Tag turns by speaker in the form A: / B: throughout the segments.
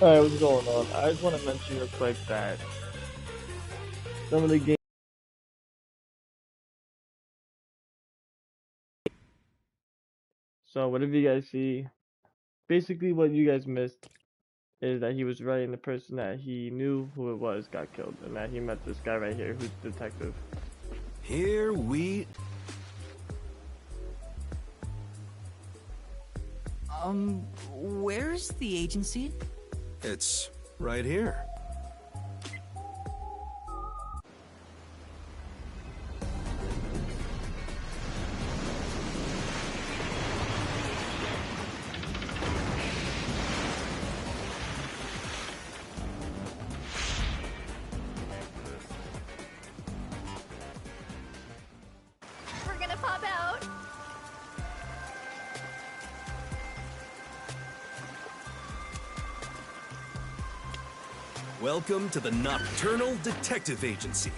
A: Alright, what's going on? I just want to mention real quick that some of the games. So, whatever you guys see, basically what you guys missed is that he was right and the person that he knew who it was got killed, and that he met this guy right here who's the detective.
B: Here we...
C: Where's the agency?
B: It's right here.
D: We're gonna pop out.
B: Welcome to the Nocturnal Detective Agency.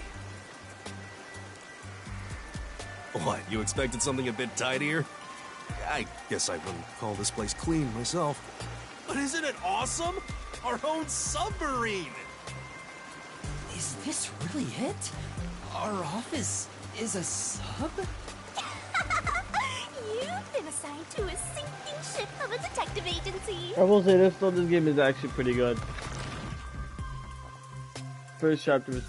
B: What, you expected something a bit tidier? I guess I wouldn't call this place clean myself. But isn't it awesome? Our own submarine!
C: Is this really it? Our office is a sub?
D: You've been assigned to a sinking ship of a detective agency.
A: I will say this though, this game is actually pretty good. First chapter was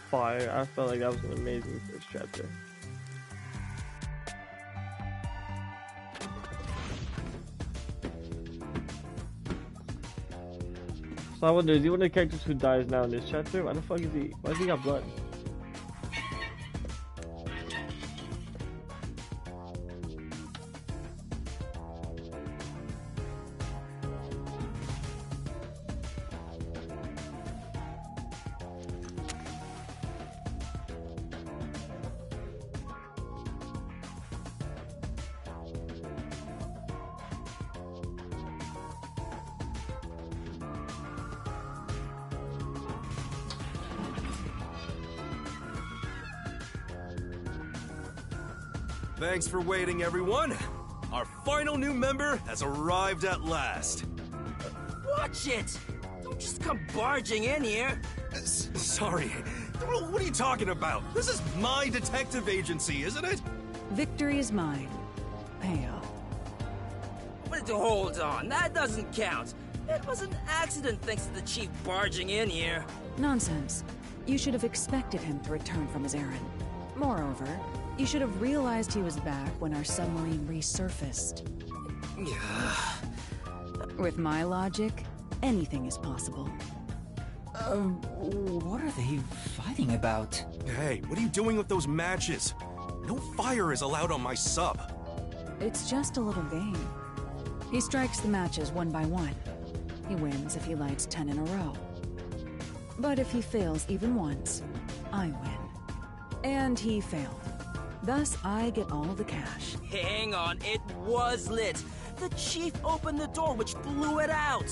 A: fire. I felt like that was an amazing first chapter. So I wonder, is he one of the characters who dies now in this chapter? Why the fuck is he? Why does he got blood?
B: Thanks for waiting, everyone. Our final new member has arrived at last.
E: Watch it! Don't just come barging in here.
B: Sorry. What are you talking about? This is my detective agency, isn't it?
F: Victory is mine. Payoff.
E: But hold on, that doesn't count. It was an accident thanks to the chief barging in here.
F: Nonsense. You should have expected him to return from his errand. Moreover, you should have realized he was back when our submarine resurfaced. With my logic, anything is possible.
C: What are they fighting about?
B: Hey, what are you doing with those matches? No fire is allowed on my sub.
F: It's just a little game. He strikes the matches one by one. He wins if he lights 10 in a row. But if he fails even once, I win. And he failed. Thus, I get all the cash.
E: Hang on, it was lit. The chief opened the door, which blew it out.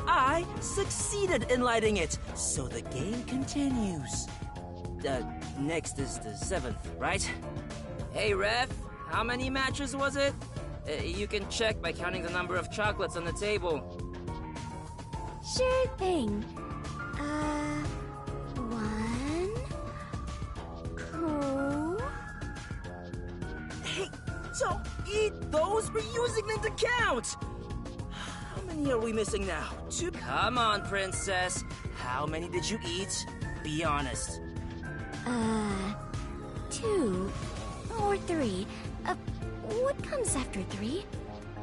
E: I succeeded in lighting it, so the game continues. Next is the 7th, right? Hey, ref, how many matches was it? You can check by counting the number of chocolates on the table.
D: Sure thing. One. Cool.
E: Hey, don't eat those! We're using them to count! How many are we missing now? 2? Come on, princess. How many did you eat? Be honest.
D: 2 or 3. What comes after 3?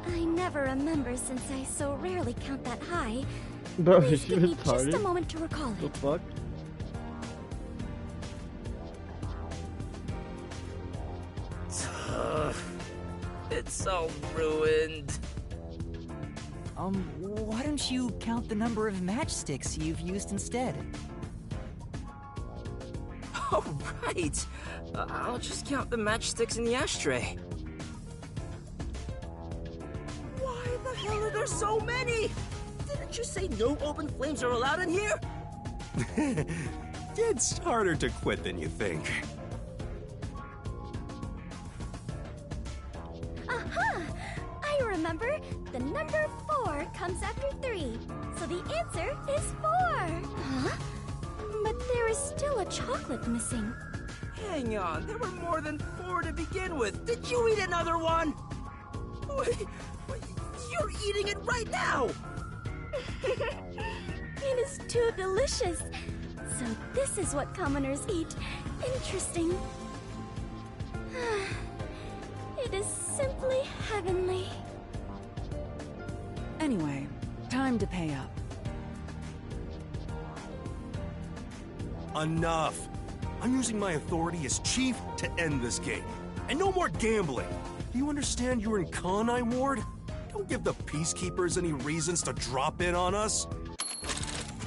D: I never remember since I so rarely count that high.
A: Bro,
D: Please
A: is she
D: give me just a
A: retarded?
D: moment to recall
A: The
D: it.
A: fuck?
E: It's all ruined.
C: Why don't you count the number of matchsticks you've used instead?
E: Oh, right. I'll just count the matchsticks in the ashtray. Why the hell are there so many? Didn't you say no open flames are allowed in here?
B: It's harder to quit than you think.
D: Aha! I Remember, the number 4 comes after 3. So the answer is 4. Huh? But there is still a chocolate missing.
E: Hang on, there were more than 4 to begin with. Did you eat another one? Wait, you're eating it right now!
D: It is too delicious. So this is what commoners eat. Interesting. It is simply heavenly.
F: Anyway, time to pay up.
B: Enough! I'm using my authority as chief to end this game. And no more gambling! Do you understand you're in Kanai Ward? Don't give the Peacekeepers any reasons to drop in on us.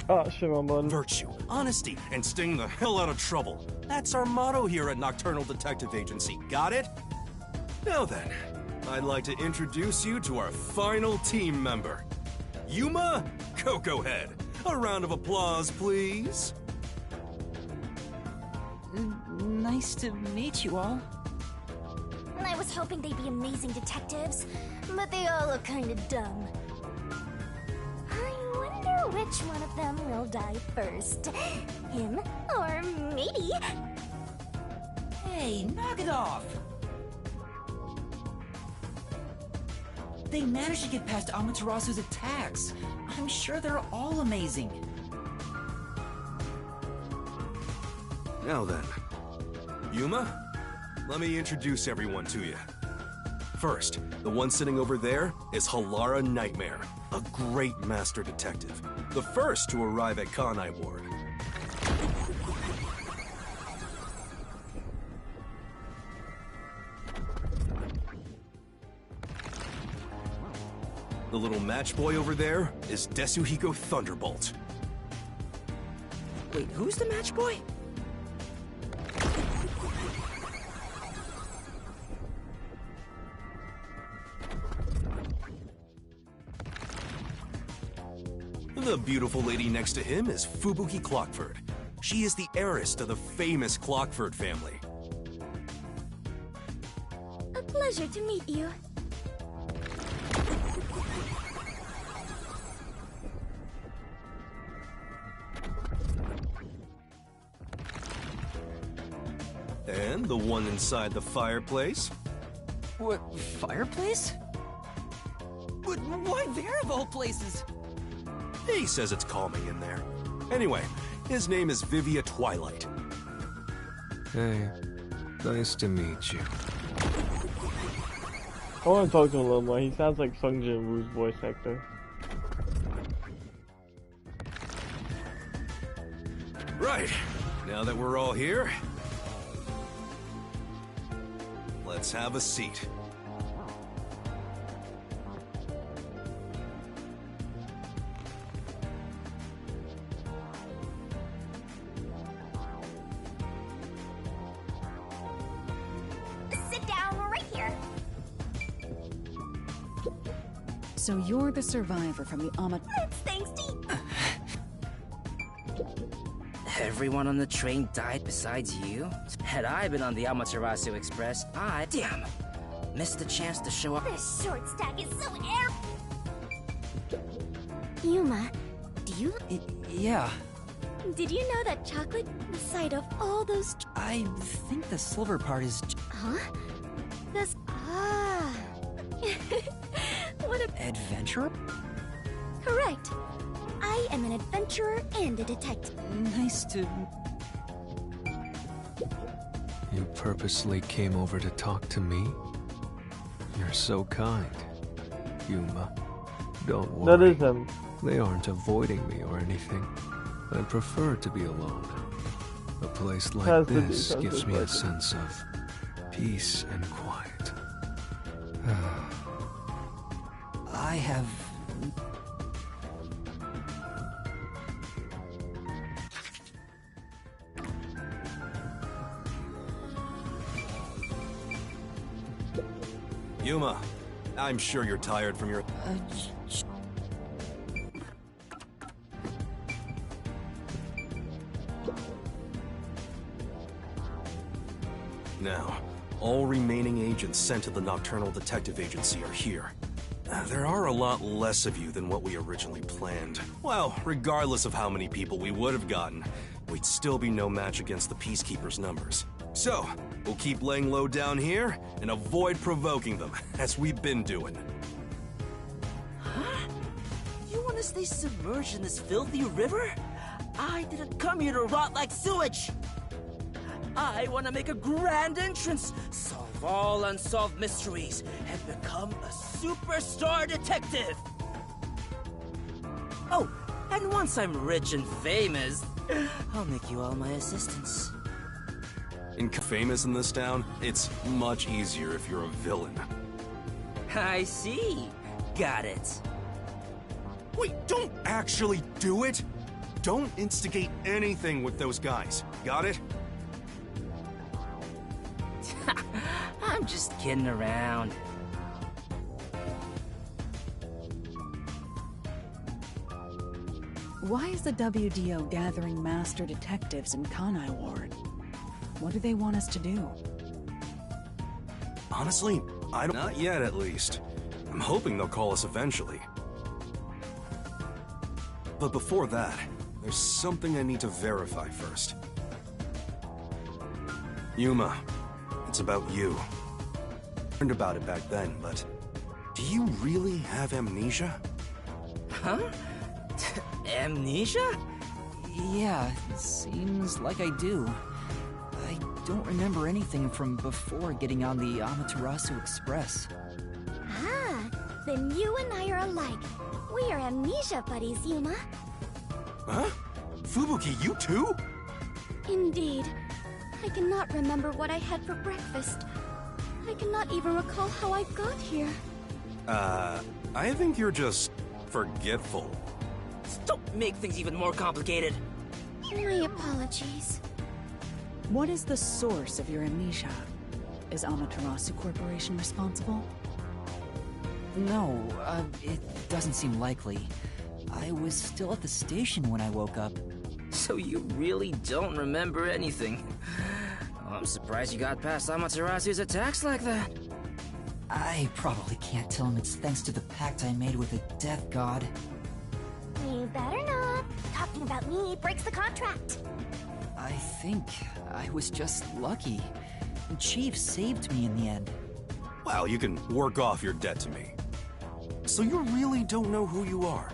A: Oh, shit, wrong button.
B: Virtue, honesty, and staying the hell out of trouble. That's our motto here at Nocturnal Detective Agency. Got it? Now then, I'd like to introduce you to our final team member. Yuma Coco Head. A round of applause, please.
C: Nice to meet you all.
D: I was hoping they'd be amazing detectives, but they all look kinda dumb. I wonder which one of them will die first. Him or me?
E: Hey, knock it off! They managed to get past Amaterasu's attacks. I'm sure they're all amazing.
B: Now then, Yuma, let me introduce everyone to you. First, the one sitting over there is Halara Nightmare, a great master detective. The first to arrive at Kanai Ward. The little match boy over there is Desuhiko Thunderbolt.
E: Wait, who's the match boy?
B: The beautiful lady next to him is Fubuki Clockford. She is the heiress to the famous Clockford family.
D: A pleasure to meet you.
B: And the one inside the fireplace?
C: What, fireplace? But why there of all places?
B: He says it's calming in there. Anyway, his name is Vivia Twilight.
G: Hey, nice to meet you.
A: I want to talk to him a little more. He sounds like Sung Jin Woo's voice actor.
B: Right, now that we're all here, let's have a seat.
D: Sit down right here.
F: So you're the survivor from the
D: That's thanks to you.
E: Everyone on the train died besides you? Had I been on the Amaterasu Express, damn, missed the chance to show up.
D: This short stack is so air. Yuma, do you?
C: Yeah,
D: Did you know that chocolate, the site of all those?
C: I think the silver part is...
D: Huh? This. Ah. What a.
C: Adventure?
D: Correct. I am an adventurer and a detective.
C: Nice to...
G: You purposely came over to talk to me? You're so kind, Yuma. Don't worry.
A: That is him.
G: They aren't avoiding me or anything. I prefer to be alone. A place like
A: Has to be,
G: this
A: has
G: gives
A: to
G: me a
A: be.
G: sense of peace and quiet.
C: I have...
B: Yuma, I'm sure you're tired from your... Now, all remaining agents sent to the Nocturnal Detective Agency are here. There are a lot less of you than what we originally planned. Well, regardless of how many people we would have gotten, we'd still be no match against the Peacekeepers' numbers. So, we'll keep laying low down here and avoid provoking them, as we've been doing.
E: Huh? You want to stay submerged in this filthy river? I didn't come here to rot like sewage! I want to make a grand entrance, solve all unsolved mysteries, and become a superstar detective! Oh, and once I'm rich and famous, I'll make you all my assistants.
B: In famous in this town, it's much easier if you're a villain.
E: I see. Got it.
B: Wait, don't actually do it! Don't instigate anything with those guys. Got it?
E: I'm just kidding around.
F: Why is the WDO gathering master detectives in Kanai Ward? What do they want us to do?
B: Honestly, I don't... Not yet, at least. I'm hoping they'll call us eventually. But before that, there's something I need to verify first. Yuma, it's about you. I learned about it back then, but... Do you really have amnesia?
E: Huh? Amnesia?
C: Yeah, seems like I do. I don't remember anything from before getting on the Amaterasu Express.
D: Ah, then you and I are alike. We are amnesia buddies, Yuma.
B: Huh? Fubuki, you too?
D: Indeed. I cannot remember what I had for breakfast. I cannot even recall how I got here.
B: I think you're just... forgetful.
E: Don't make things even more complicated.
D: My apologies.
F: What is the source of your amnesia? Is Amaterasu Corporation responsible?
C: No, it doesn't seem likely. I was still at the station when I woke up.
E: So you really don't remember anything. I'm surprised you got past Amaterasu's attacks like that.
C: I probably can't tell him it's thanks to the pact I made with the Death God.
D: You better not. Talking about me breaks the contract.
C: I think I was just lucky. Chief saved me in the end.
B: Well, you can work off your debt to me. So you really don't know who you are?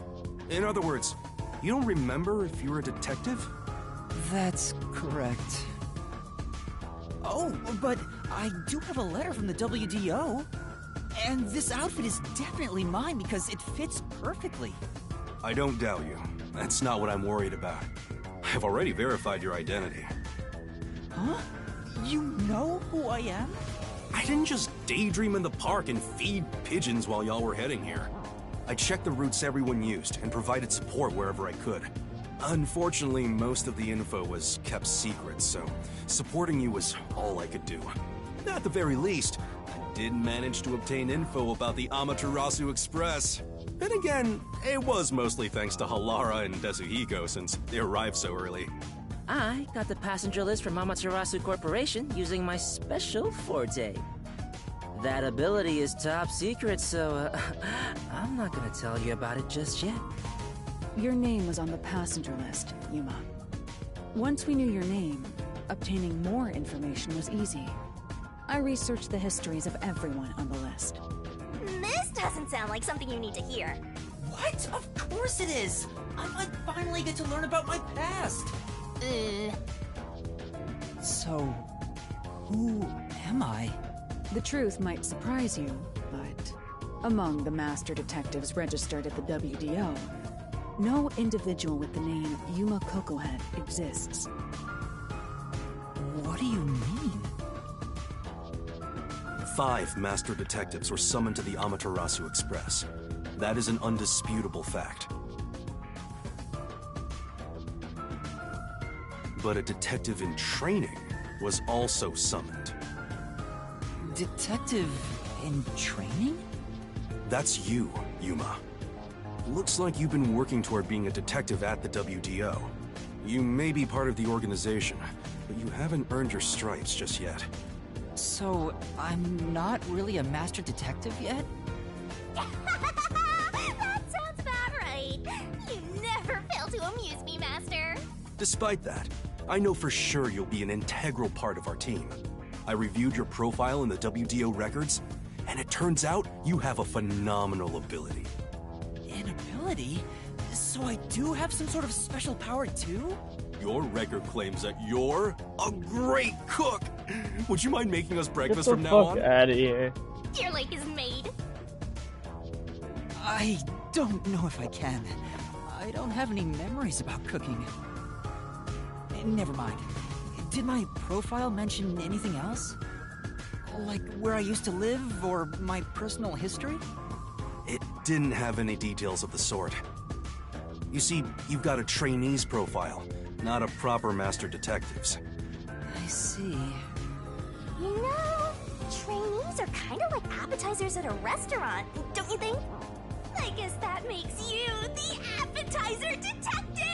B: In other words, you don't remember if you're a detective?
C: That's correct. Oh, but I do have a letter from the WDO. And this outfit is definitely mine because it fits perfectly.
B: I don't doubt you. That's not what I'm worried about. I've already verified your identity.
C: Huh? You know who I am?
B: I didn't just daydream in the park and feed pigeons while y'all were heading here. I checked the routes everyone used and provided support wherever I could. Unfortunately, most of the info was kept secret, so supporting you was all I could do. At the very least, I did manage to obtain info about the Amaterasu Express. And again, it was mostly thanks to Halara and Desuhiko since they arrived so early.
E: I got the passenger list from Amaterasu Corporation using my special forte. That ability is top secret, so I'm not gonna tell you about it just yet.
F: Your name was on the passenger list, Yuma. Once we knew your name, obtaining more information was easy. I researched the histories of everyone on the list.
D: This doesn't sound like something you need to hear.
C: What? Of course it is! I might finally get to learn about my past! So, who am I?
F: The truth might surprise you, but among the master detectives registered at the WDO, no individual with the name Yuma Kokohead exists.
C: What do you mean?
B: 5 master detectives were summoned to the Amaterasu Express. That is an undisputable fact. But a detective in training was also summoned.
C: Detective in training?
B: That's you, Yuma. Looks like you've been working toward being a detective at the WDO. You may be part of the organization, but you haven't earned your stripes just yet.
C: So, I'm not really a master detective yet?
D: That sounds about right. You never fail to amuse me, Master.
B: Despite that, I know for sure you'll be an integral part of our team. I reviewed your profile in the WDO records, and it turns out you have a phenomenal ability.
C: An ability? So I do have some sort of special power too?
B: Your record claims that you're a great cook. Would you mind making us
A: Get
B: breakfast
A: the
B: from now
A: fuck
B: on?
A: out of here.
D: Your lake is made.
C: I don't know if I can. I don't have any memories about cooking. Never mind. Did my profile mention anything else? Like where I used to live or my personal history?
B: It didn't have any details of the sort. You see, you've got a trainee's profile, not a proper master detective's.
C: I see.
D: You know, trainees are kind of like appetizers at a restaurant, don't you think? I guess that makes you the appetizer detective!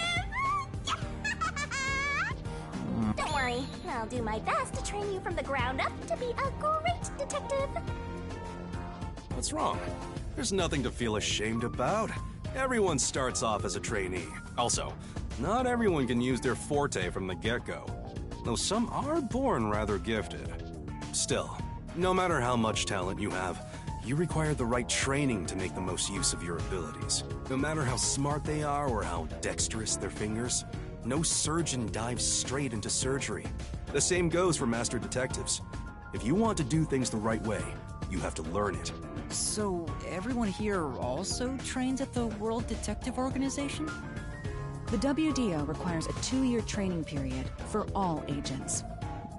D: Don't worry, I'll do my best to train you from the ground up to be a great detective.
B: What's wrong? There's nothing to feel ashamed about. Everyone starts off as a trainee. Also, not everyone can use their forte from the get-go, though some are born rather gifted. Still, no matter how much talent you have, you require the right training to make the most use of your abilities. No matter how smart they are or how dexterous their fingers, no surgeon dives straight into surgery. The same goes for master detectives. If you want to do things the right way, you have to learn it.
C: So everyone here also trains at the World Detective Organization?
F: The WDO requires a 2-year training period for all agents.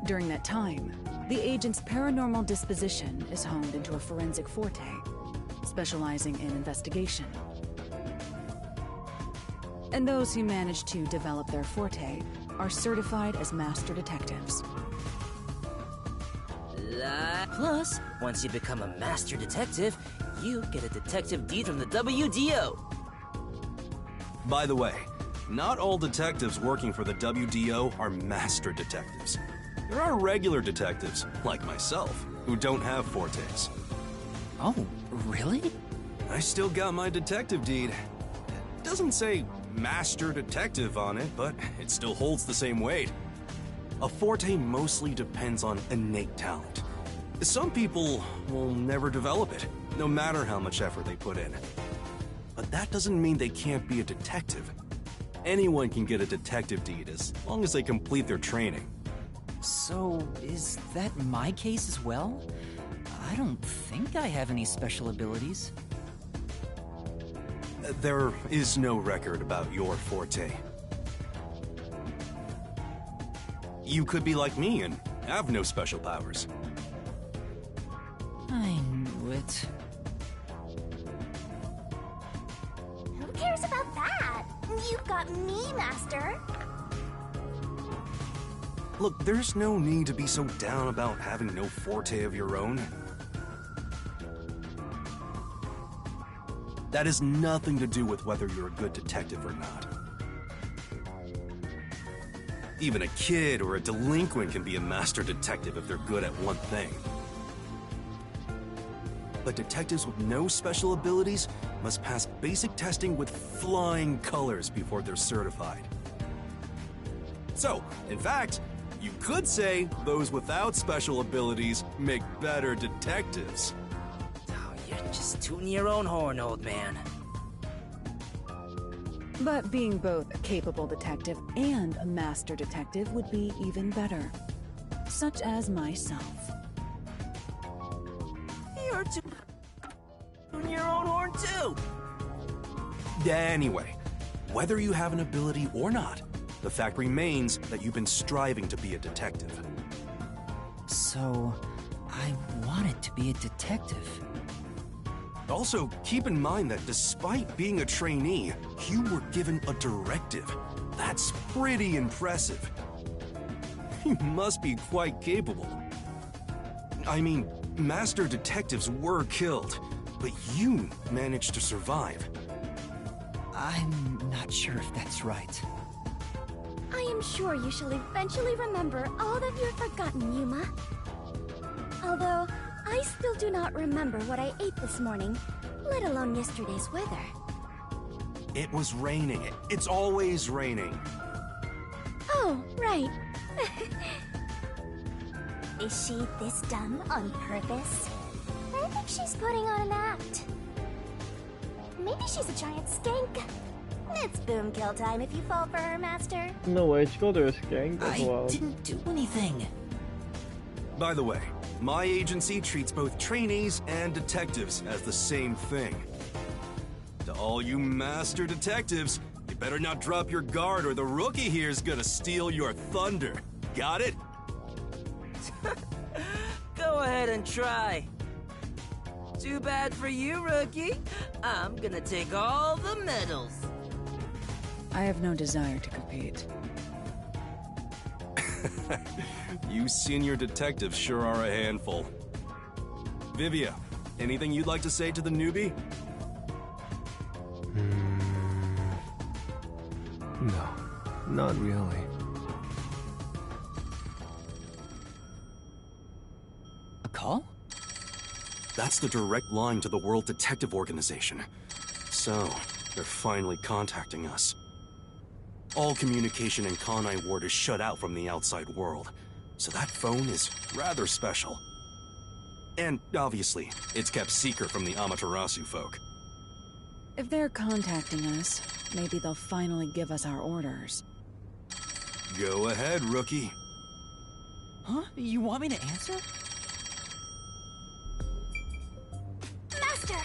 F: During that time, the agent's paranormal disposition is honed into a forensic forte, specializing in investigation. And those who manage to develop their forte are certified as master detectives.
E: Plus, once you become a master detective, you get a detective deed from the WDO.
B: By the way, not all detectives working for the WDO are master detectives. There are regular detectives, like myself, who don't have fortes.
C: Oh, really?
B: I still got my detective deed. It doesn't say master detective on it, but it still holds the same weight. A forte mostly depends on innate talent. Some people will never develop it, no matter how much effort they put in. But that doesn't mean they can't be a detective. Anyone can get a detective deed as long as they complete their training.
C: So, is that my case as well? I don't think I have any special abilities.
B: There is no record about your forte. You could be like me and have no special powers.
C: I knew it.
D: Who cares about that? You've got me, Master.
B: Look, there's no need to be so down about having no forte of your own. That has nothing to do with whether you're a good detective or not. Even a kid or a delinquent can be a master detective if they're good at one thing. But detectives with no special abilities must pass basic testing with flying colors before they're certified. So, in fact, you could say those without special abilities make better detectives.
E: Oh, you're just tooting your own horn, old man.
F: But being both a capable detective and a master detective would be even better. Such as myself.
E: You're tooting your own horn, too.
B: Anyway, whether you have an ability or not, the fact remains that you've been striving to be a detective.
C: So, I wanted to be a detective.
B: Also, keep in mind that despite being a trainee, you were given a directive. That's pretty impressive. You must be quite capable. I mean, master detectives were killed, but you managed to survive.
C: I'm not sure if that's right.
D: I am sure you shall eventually remember all that you've forgotten, Yuma. Although, I still do not remember what I ate this morning, let alone yesterday's weather.
B: It was raining. It's always raining.
D: Oh, right. Is she this dumb on purpose? I think she's putting on an act. Maybe she's a giant skank. It's boom kill time if you fall for her, Master.
A: No way, she called her a skank? That's
C: I
A: wild.
C: didn't do anything.
B: By the way, my agency treats both trainees and detectives as the same thing. To all you master detectives, you better not drop your guard or the rookie here's gonna steal your thunder. Got it?
E: Go ahead and try. Too bad for you, rookie. I'm gonna take all the medals.
F: I have no desire to compete.
B: You senior detectives sure are a handful. Vivia, anything you'd like to say to the newbie?
G: No, not really.
C: A call?
B: That's the direct line to the World Detective Organization. So, they're finally contacting us. All communication in Kanai Ward is shut out from the outside world, so that phone is rather special. And, obviously, it's kept secret from the Amaterasu folk.
F: If they're contacting us, maybe they'll finally give us our orders.
B: Go ahead, rookie.
C: Huh? You want me to answer?
D: Master!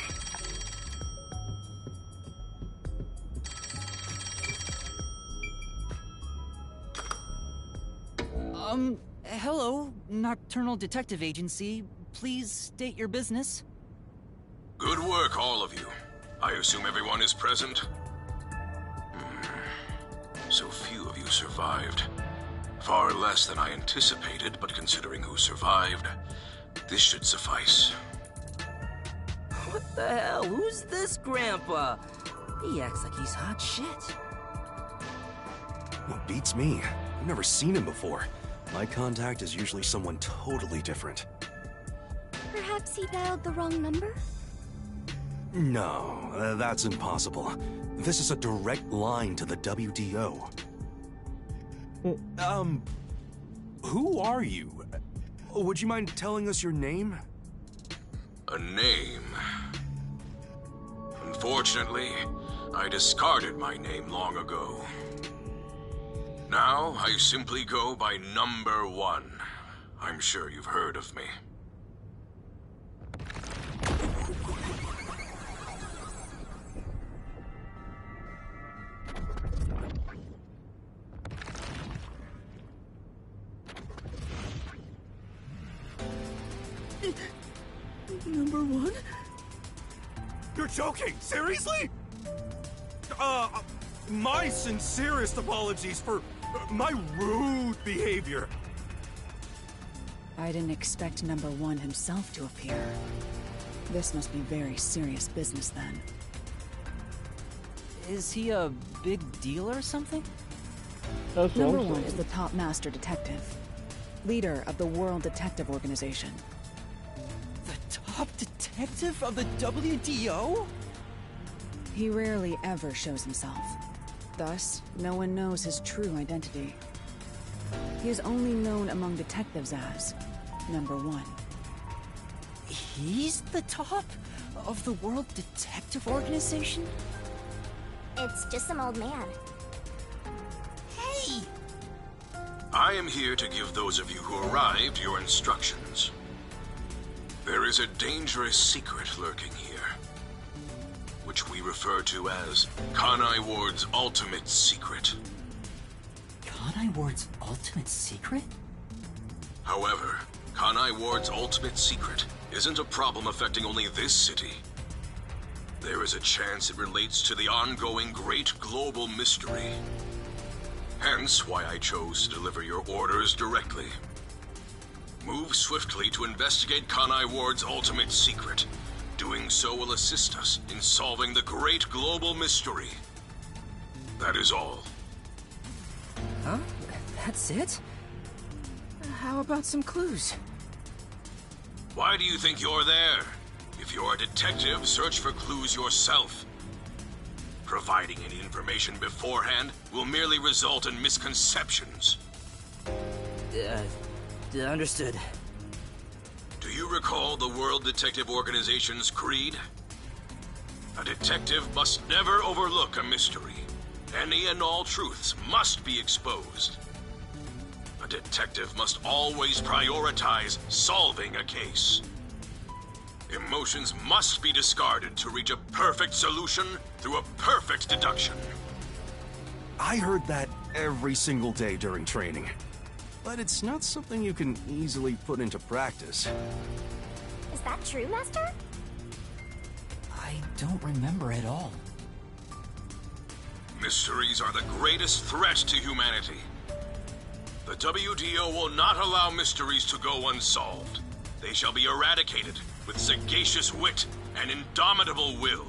C: Hello, Nocturnal Detective Agency. Please state your business.
H: Good work, all of you. I assume everyone is present? So few of you survived. Far less than I anticipated, but considering who survived, this should suffice.
E: What the hell? Who's this grandpa? He acts like he's hot shit.
B: What beats me? I've never seen him before. My contact is usually someone totally different.
D: Perhaps he dialed the wrong number?
B: No, that's impossible. This is a direct line to the WDO. Who are you? Would you mind telling us your name?
H: A name. Unfortunately, I discarded my name long ago. Now, I simply go by Number 1. I'm sure you've heard of me.
E: Number 1?
B: You're joking! Seriously? My sincerest apologies for my rude behavior.
F: I didn't expect number 1 himself to appear. This must be very serious business then.
C: Is he a big deal or something?
A: That's
F: Number
A: awesome.
F: 1 is the top master detective, leader of the World Detective Organization.
C: The top detective of the WDO?
F: He rarely ever shows himself. Thus, no one knows his true identity. He is only known among detectives as Number 1.
C: He's the top of the World Detective Organization?
D: It's just some old man.
C: Hey!
H: I am here to give those of you who arrived your instructions. There is a dangerous secret lurking here, which we refer to as Kanai Ward's ultimate secret.
C: Kanai Ward's ultimate secret?
H: However, Kanai Ward's ultimate secret isn't a problem affecting only this city. There is a chance it relates to the ongoing great global mystery. Hence why I chose to deliver your orders directly. Move swiftly to investigate Kanai Ward's ultimate secret. Doing so will assist us in solving the great global mystery. That is all.
E: Huh? That's it? How about some clues?
H: Why do you think you're there? If you're a detective, search for clues yourself. Providing any information beforehand will merely result in misconceptions.
E: Understood.
H: Do you recall the World Detective Organization's creed? A detective must never overlook a mystery. Any and all truths must be exposed. A detective must always prioritize solving a case. Emotions must be discarded to reach a perfect solution through a perfect deduction.
B: I heard that every single day during training. But it's not something you can easily put into practice.
D: Is that true, Master?
C: I don't remember at all.
H: Mysteries are the greatest threat to humanity. The WDO will not allow mysteries to go unsolved. They shall be eradicated with sagacious wit and indomitable will.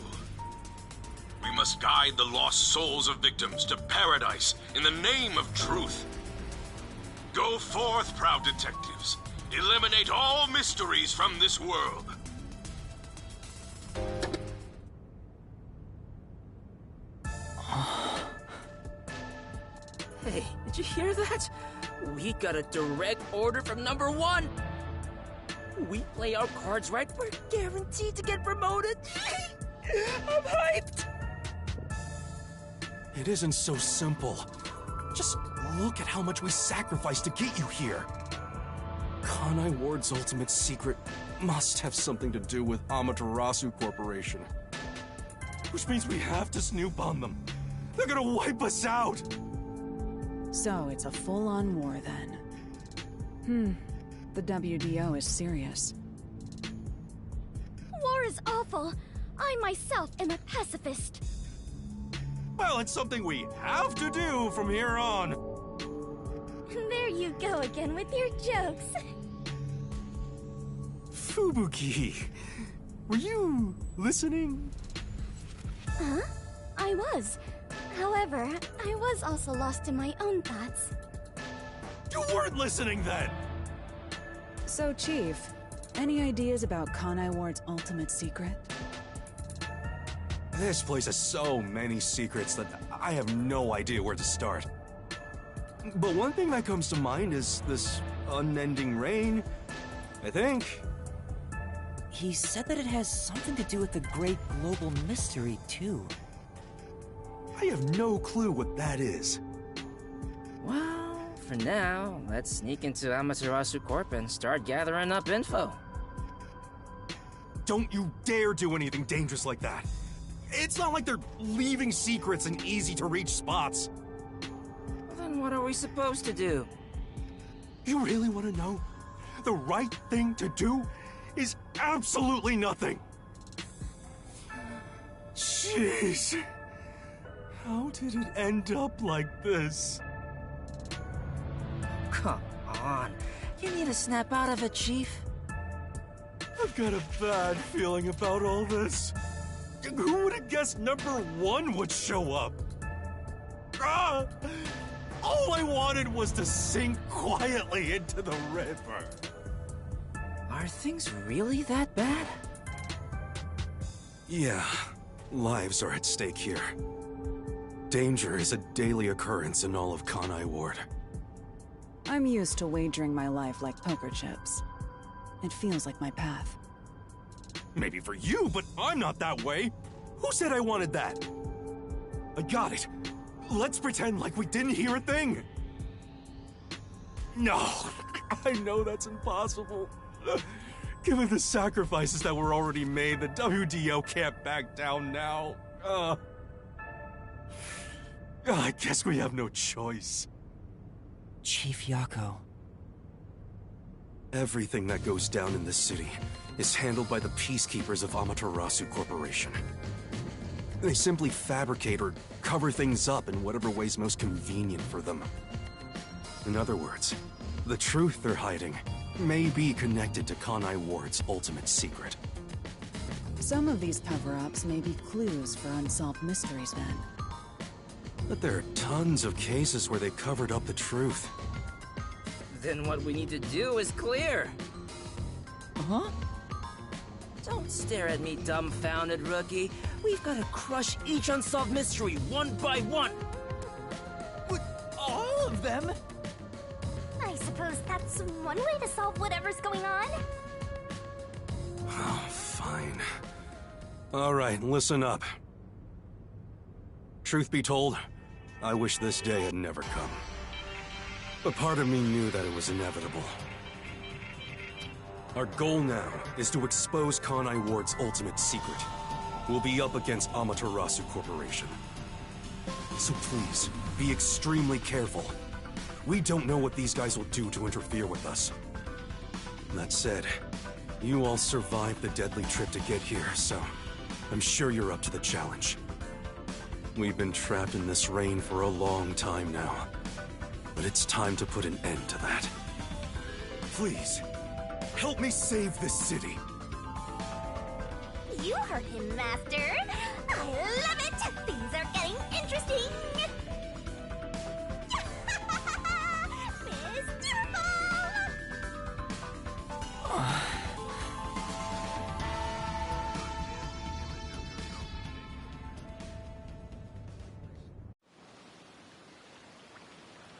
H: We must guide the lost souls of victims to paradise in the name of truth. Go forth, proud detectives. Eliminate all mysteries from this world.
E: Hey, did you hear that? We got a direct order from number 1. We play our cards right, we're guaranteed to get promoted. I'm hyped.
B: It isn't so simple. Just look at how much we sacrificed to get you here. Kanai Ward's ultimate secret must have something to do with Amaterasu Corporation. Which means we have to snoop on them. They're gonna wipe us out!
F: So it's a full-on war then. The WDO is serious.
D: War is awful. I myself am a pacifist.
B: Well, it's something we have to do from here on.
D: There you go again with your jokes.
B: Fubuki, were you listening?
D: Huh? I was. However, I was also lost in my own thoughts.
B: You weren't listening then!
F: So, Chief, any ideas about Kanai Ward's ultimate secret?
B: This place has so many secrets that I have no idea where to start. But one thing that comes to mind is this unending rain, I think.
C: He said that it has something to do with the great global mystery, too.
B: I have no clue what that is.
E: Well, for now, let's sneak into Amaterasu Corp and start gathering up info.
B: Don't you dare do anything dangerous like that. It's not like they're leaving secrets in easy-to-reach spots.
E: Then what are we supposed to do?
B: You really want to know? The right thing to do is absolutely nothing. Jeez. How did it end up like this?
E: Come on. You need to snap out of it, Chief.
B: I've got a bad feeling about all this. Who would have guessed number 1 would show up? Ah! All I wanted was to sink quietly into the river.
E: Are things really that bad?
B: Yeah, lives are at stake here. Danger is a daily occurrence in all of Kanai Ward.
F: I'm used to wagering my life like poker chips. It feels like my path.
B: Maybe for you, but I'm not that way. Who said I wanted that? I got it. Let's pretend like we didn't hear a thing. No, I know that's impossible. Given the sacrifices that were already made, the WDO can't back down now. I guess we have no choice.
C: Chief Yako.
B: Everything that goes down in this city is handled by the peacekeepers of Amaterasu Corporation. They simply fabricate or cover things up in whatever way's most convenient for them. In other words, the truth they're hiding may be connected to Kanai Ward's ultimate secret.
F: Some of these cover-ups may be clues for unsolved mysteries then.
B: But there are tons of cases where they covered up the truth.
E: Then what we need to do is clear.
C: Huh?
E: Don't stare at me dumbfounded, rookie. We've got to crush each unsolved mystery one by one.
C: But all of them?
D: I suppose that's one way to solve whatever's going on.
B: Oh, fine. All right, listen up. Truth be told, I wish this day had never come. But part of me knew that it was inevitable. Our goal now is to expose Kanai Ward's ultimate secret. We'll be up against Amaterasu Corporation. So please, be extremely careful. We don't know what these guys will do to interfere with us. That said, you all survived the deadly trip to get here, so I'm sure you're up to the challenge. We've been trapped in this rain for a long time now, but it's time to put an end to that. Please, help me save this city.
D: You heard him, Master. I love it. Things are getting interesting. Mr. Ball!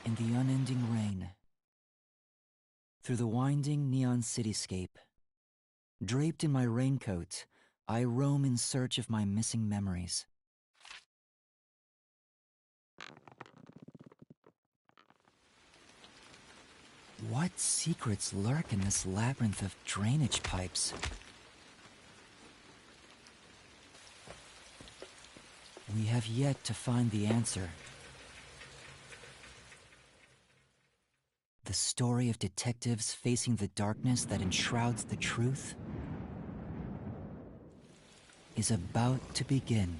C: In the unending rain, through the winding neon cityscape, draped in my raincoat, I roam in search of my missing memories. What secrets lurk in this labyrinth of drainage pipes? We have yet to find the answer. The story of detectives facing the darkness that enshrouds the truth is about to begin.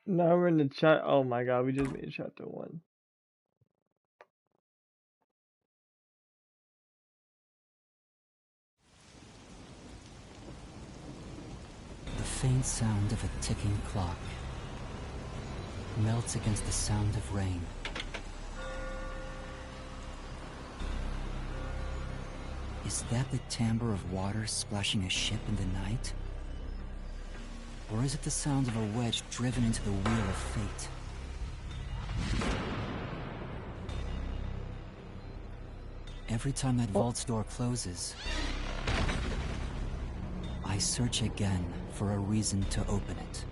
A: Now we're in the chat. Oh my god, we just made chapter 1.
C: The faint sound of a ticking clock melts against the sound of rain. Is that the timbre of water splashing a ship in the night? Or is it the sound of a wedge driven into the wheel of fate? Every time that vault's door closes, I search again for a reason to open it.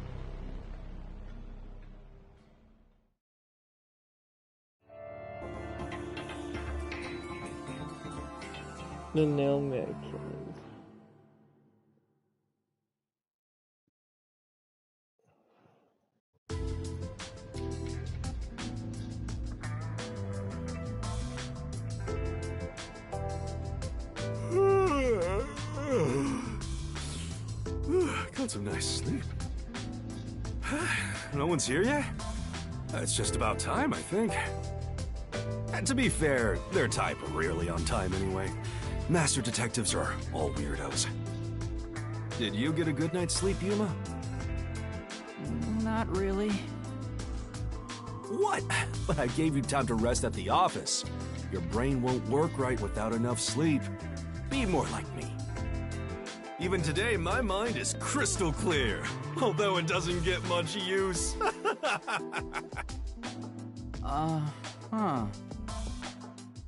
A: The Nailman Killers.
B: Got some nice sleep. No one's here yet? It's just about time, I think. And to be fair, their type are rarely on time anyway. Master detectives are all weirdos. Did you get a good night's sleep, Yuma?
C: Not really.
B: What? But I gave you time to rest at the office. Your brain won't work right without enough sleep. Be more like me. Even today, my mind is crystal clear, although it doesn't get much use.
C: Huh.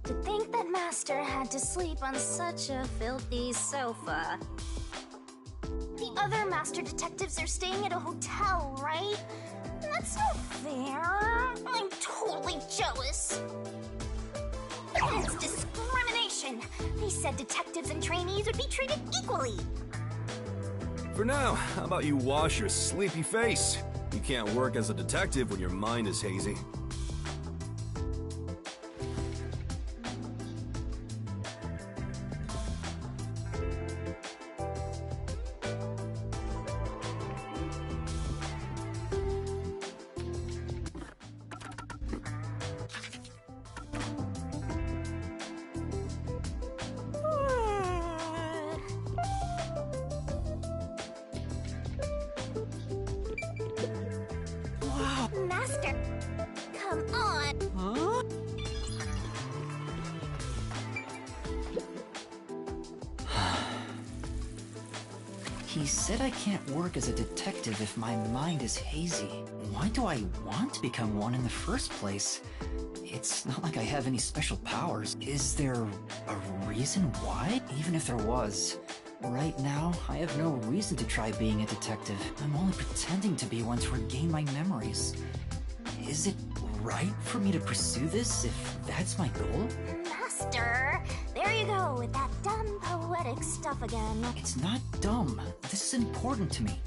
D: To think that Master had to sleep on such a filthy sofa. The other Master Detectives are staying at a hotel, right? That's not fair. I'm totally jealous. It's discrimination. They said detectives and trainees would be treated equally.
B: For now, how about you wash your sleepy face? You can't work as a detective when your mind is hazy.
D: Master, come on.
C: Huh? He said I can't work as a detective if my mind is hazy. Why do I want to become one in the first place? It's not like I have any special powers. Is there a reason why? Even if there was, right now, I have no reason to try being a detective. I'm only pretending to be one to regain my memories. Is it right for me to pursue this if that's my goal?
D: Master, there you go with that dumb poetic stuff again.
C: It's not dumb. This is important to me.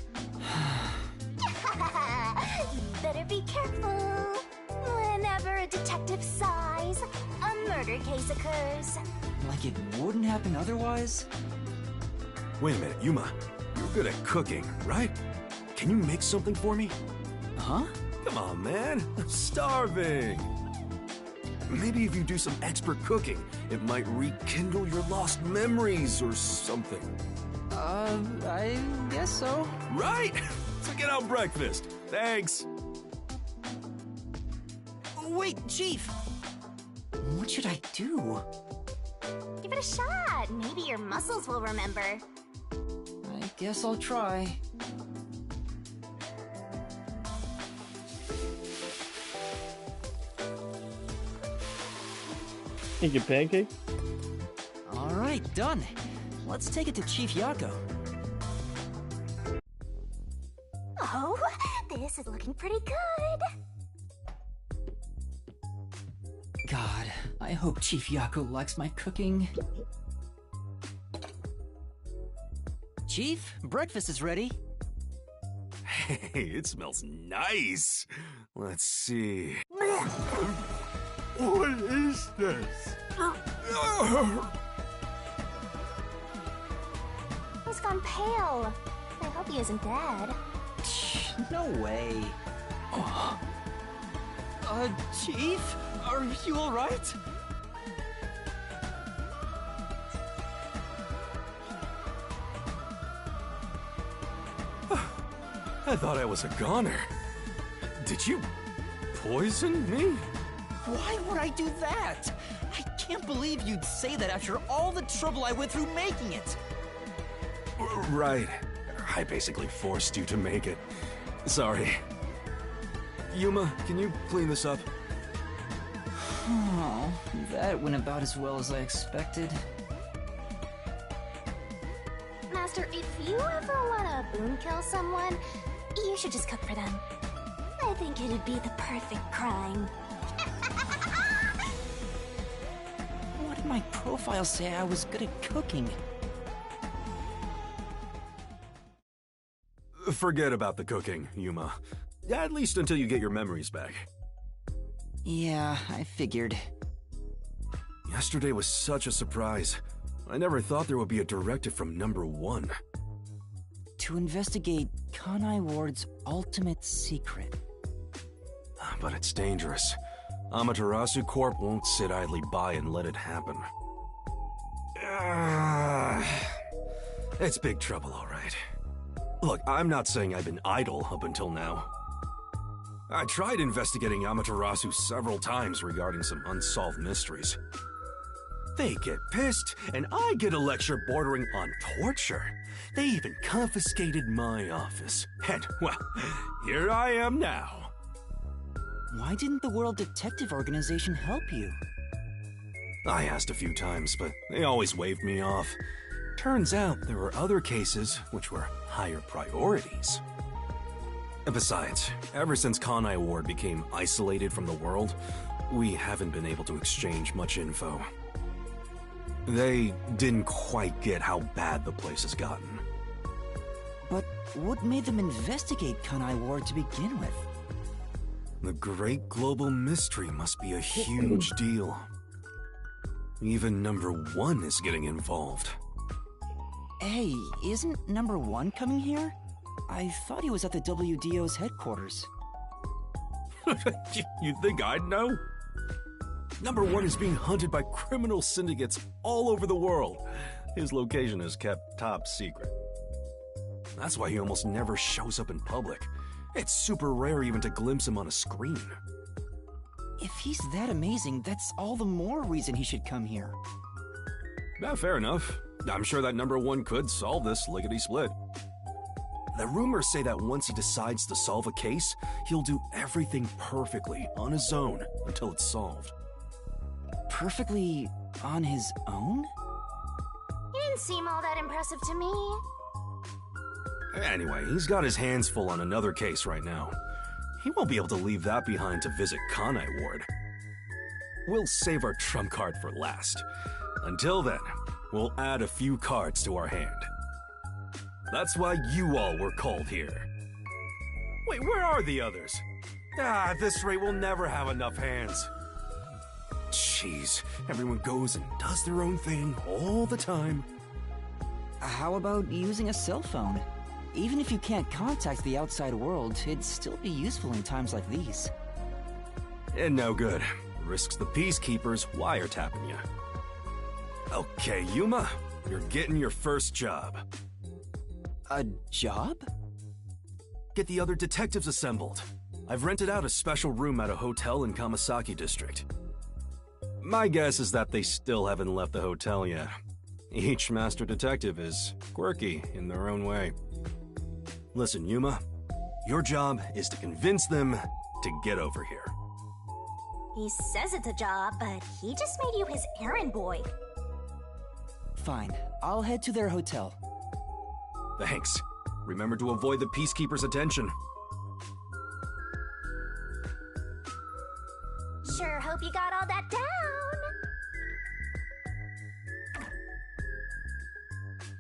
D: Better be careful. Whenever a detective sighs, a murder case occurs.
C: Like it wouldn't happen otherwise?
B: Wait a minute, Yuma. You're good at cooking, right? Can you make something for me?
C: Huh?
B: Come on, man. I'm starving. Maybe if you do some expert cooking, it might rekindle your lost memories or something.
C: I guess so.
B: Right! So get out breakfast. Thanks.
C: Wait, Chief! What should I do?
D: Give it a shot. Maybe your muscles will remember.
C: I guess I'll try.
A: Think your pancake?
C: Alright, done. Let's take it to Chief Yako.
D: Oh, this is looking pretty good.
C: God, I hope Chief Yako likes my cooking. Chief, breakfast is ready.
B: Hey, it smells nice. Let's see. What is this?
D: He's gone pale. I hope he isn't dead.
C: No way. Chief? Are you alright?
B: I thought I was a goner. Did you poison me?
C: Why would I do that? I can't believe you'd say that after all the trouble I went through making it.
B: Right. I basically forced you to make it. Sorry. Yuma, can you clean this up?
C: Oh, that went about as well as I expected.
D: Master, if you ever want to boom kill someone, you should just cook for them. I think it'd be the perfect crime.
C: What did my profile say I was good at cooking?
B: Forget about the cooking, Yuma. At least until you get your memories back.
C: Yeah, I figured.
B: Yesterday was such a surprise. I never thought there would be a directive from Number 1.
C: To investigate Kanai Ward's ultimate secret.
B: But it's dangerous. Amaterasu Corp won't sit idly by and let it happen. It's big trouble, all right. Look, I'm not saying I've been idle up until now. I tried investigating Amaterasu several times regarding some unsolved mysteries. They get pissed, and I get a lecture bordering on torture. They even confiscated my office. And, well, here I am now.
C: Why didn't the World Detective Organization help you?
B: I asked a few times, but they always waved me off. Turns out there were other cases which were higher priorities. And besides, ever since Kanai Ward became isolated from the world, we haven't been able to exchange much info. They didn't quite get how bad the place has gotten.
C: But what made them investigate Kanai Ward to begin with?
B: The great global mystery must be a huge deal. Even Number 1 is getting involved.
C: Hey, isn't Number 1 coming here? I thought he was at the WDO's headquarters.
B: You think I'd know? Number 1 is being hunted by criminal syndicates all over the world. His location is kept top secret. That's why he almost never shows up in public. It's super rare even to glimpse him on a screen.
C: If he's that amazing, that's all the more reason he should come here.
B: Yeah, fair enough. I'm sure that Number 1 could solve this lickety-split. The rumors say that once he decides to solve a case, he'll do everything perfectly on his own until it's solved.
C: Perfectly on his own?
D: He didn't seem all that impressive to me.
B: Anyway, he's got his hands full on another case right now. He won't be able to leave that behind to visit Kanai Ward. We'll save our trump card for last. Until then, we'll add a few cards to our hand. That's why you all were called here. Wait, where are the others? At this rate, we'll never have enough hands. Jeez, everyone goes and does their own thing all the time.
C: How about using a cell phone? Even if you can't contact the outside world, it'd still be useful in times like these.
B: And no good. Risks the Peacekeepers wiretapping you. Okay, Yuma, you're getting your first job.
C: A job?
B: Get the other detectives assembled. I've rented out a special room at a hotel in Kamasaki District. My guess is that they still haven't left the hotel yet. Each master detective is quirky in their own way. Listen, Yuma, your job is to convince them to get over here.
D: He says it's a job, but he just made you his errand boy.
C: Fine, I'll head to their hotel.
B: Thanks. Remember to avoid the Peacekeepers' attention.
D: Sure hope you got all that down.